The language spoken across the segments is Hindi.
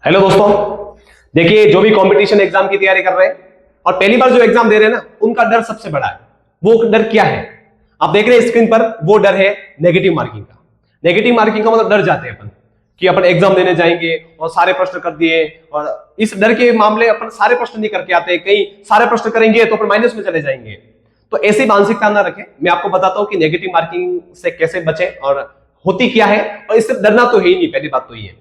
हेलो दोस्तों, देखिए जो भी कंपटीशन एग्जाम की तैयारी कर रहे हैं और पहली बार जो एग्जाम दे रहे हैं ना, उनका डर सबसे बड़ा है। वो डर क्या है? आप देख रहे हैं स्क्रीन पर, वो डर है नेगेटिव मार्किंग का। नेगेटिव मार्किंग का मतलब डर जाते हैं अपन कि अपन एग्जाम देने जाएंगे और सारे प्रश्न कर दिए, और इस डर के मामले अपन सारे प्रश्न नहीं करके आते, कहीं सारे प्रश्न करेंगे तो अपन माइनस में चले जाएंगे। तो ऐसी मानसिकता ना रखें। मैं आपको बताता हूं कि नेगेटिव मार्किंग से कैसे बचें और होती क्या है, और इससे डरना तो है ही नहीं। पहली बात तो ये है,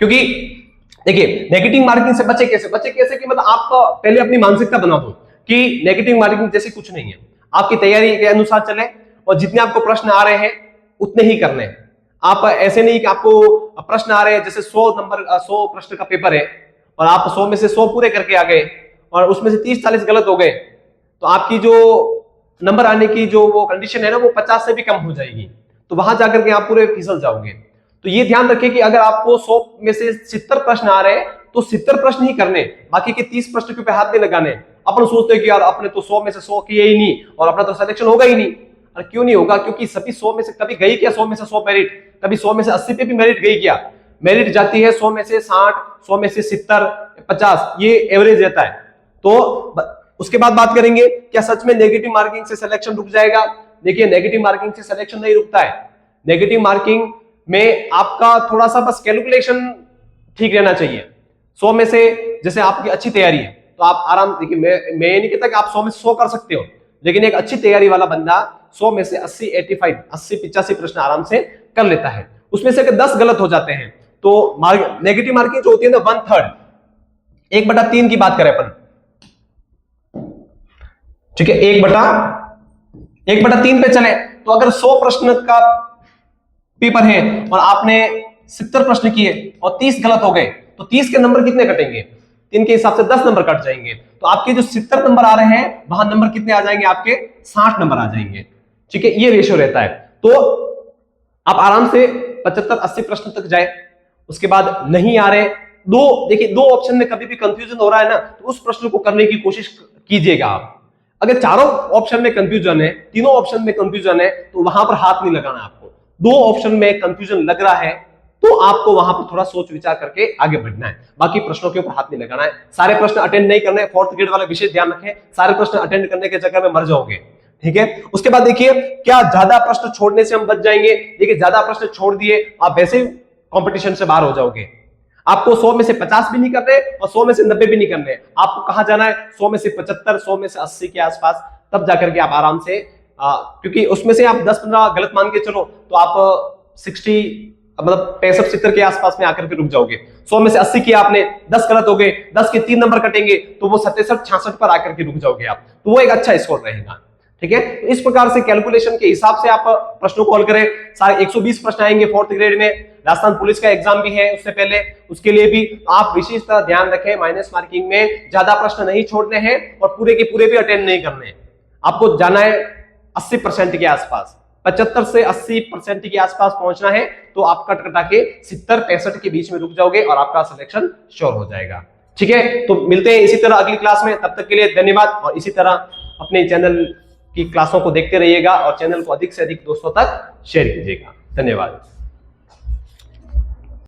क्योंकि देखिए नेगेटिव मार्किंग से बचे कैसे कि मतलब आप पहले अपनी मानसिकता बना दो कि नेगेटिव मार्किंग जैसी कुछ नहीं है। आपकी तैयारी के अनुसार चले और जितने आपको प्रश्न आ रहे हैं उतने ही करने हैं। आप ऐसे नहीं कि आपको प्रश्न आ रहे हैं, जैसे 100 प्रश्न का पेपर है और आप 100 में से 100 पूरे करके आ गए और उसमें से 30-40 गलत हो गए, तो आपकी जो नंबर आने की जो वो कंडीशन है ना, वो 50 से भी कम हो जाएगी। तो वहां जाकर के आप पूरे फिसल जाओगे। तो ये ध्यान रखें कि अगर आपको 100 में से 70 प्रश्न आ रहे हैं तो 70 प्रश्न ही करने, बाकी के 30 प्रश्न के ऊपर हाथ नहीं लगाने। अपन सोचते हैं कि यार अपने तो 100 में से 100 किए ही नहीं और अपना तो सिलेक्शन होगा ही नहीं। और क्यों नहीं होगा? क्योंकि सभी 100 में से कभी गई क्या 100 में से 100 मेरिट, कभी 100 में से 80 पे भी मेरिट गई क्या? मेरिट जाती है 100 में से 60, 100 में से 70, 50, ये एवरेज रहता है। तो उसके बाद बात करेंगे क्या सच में नेगेटिव मार्किंग से सिलेक्शन रुक जाएगा? देखिए नेगेटिव मार्किंग से सिलेक्शन नहीं रुकता है। नेगेटिव मार्किंग में आपका थोड़ा सा बस कैलकुलेशन ठीक रहना चाहिए। 100 में से जैसे आपकी अच्छी तैयारी है तो आप आराम, देखिए मैं ये नहीं कहता कि आप 100 में से 100 कर सकते हो, लेकिन एक अच्छी तैयारी वाला बंदा 100 में से 80-85 प्रश्न आराम से कर लेता है। उसमें से अगर 10 गलत हो जाते हैं तो नेगेटिव मार्किंग जो होती है ना 1/3, 1/3 की बात करें अपन, ठीक है, 1/3 पे चले तो अगर 100 प्रश्न का पेपर है और आपने 70 प्रश्न किए और 30 गलत हो गए, तो 30 के नंबर कितने कटेंगे? 3 के हिसाब से 10 नंबर कट जाएंगे। तो आपके जो 70 नंबर आ रहे हैं वहां नंबर कितने आ जाएंगे? आपके 60 नंबर आ जाएंगे। ठीक है, ये रेशियो रहता है। तो आप आराम से 75-80 प्रश्न तक जाए। उसके बाद नहीं आ रहे, देखिए 2 ऑप्शन में कभी भी कंफ्यूजन हो रहा है ना, तो उस प्रश्न को करने की कोशिश कीजिएगा आप। अगर चारों ऑप्शन में कंफ्यूजन है, तीनों ऑप्शन में कंफ्यूजन है, तो वहां पर हाथ नहीं लगाना आपको। 2 ऑप्शन में कंफ्यूजन लग रहा है तो आपको वहां पर थोड़ा सोच विचार करके आगे बढ़ना है। बाकी प्रश्नों के ऊपर हाथ नहीं लगाना है। सारे प्रश्न अटेंड नहीं करने। 4th ग्रेड वाला विषय ध्यान रखें, सारे प्रश्न अटेंड करने के चक्कर में मर जाओगे। ठीक है, उसके बाद देखिए क्या ज्यादा प्रश्न छोड़ने से हम बच जाएंगे? देखिए ज्यादा प्रश्न छोड़ दिए आप वैसे ही कंपटीशन से बाहर हो जाओगे। आपको 100 में से 50 भी नहीं करने और 100 में से 90 भी नहीं करने। आपको कहां जाना है? 100 में से 75, 100 में से 80 के आसपास, तब जाकर के आप आराम से क्योंकि उसमें से आप 10-15 गलत मान के चलो तो आप 60 मतलब 65-70 के आसपास में आकर के रुक जाओगे। 100 में से 80 किया आपने, 10 गलत हो गए, 10 के 3 नंबर कटेंगे तो वो 67-66 पर आकर के रुक जाओगे आप। तो वो एक अच्छा स्कोर रहेगा। ठीक है, इस प्रकार से कैलकुलेशन के हिसाब से आप प्रश्नों को हल करें। सारे 120 प्रश्न आएंगे 4th ग्रेड में। राजस्थान पुलिस का एग्जाम भी है उससे पहले, उसके लिए भी आप विशेषतः ध्यान रखें। माइनस मार्किंग में ज्यादा प्रश्न नहीं छोड़ने हैं और पूरे के पूरे भी अटेंड नहीं करने। आपको जाना है 80% के आसपास, 75 से 80% के आसपास पहुंचना है। तो आप कट कटा के 70-65 के बीच में रुक जाओगे और आपका सिलेक्शन श्योर हो जाएगा। ठीक है, तो मिलते हैं इसी तरह अगली क्लास में। तब तक के लिए धन्यवाद, और इसी तरह अपने चैनल की क्लासों को देखते रहिएगा और चैनल को अधिक से अधिक दोस्तों तक शेयर कीजिएगा। धन्यवाद।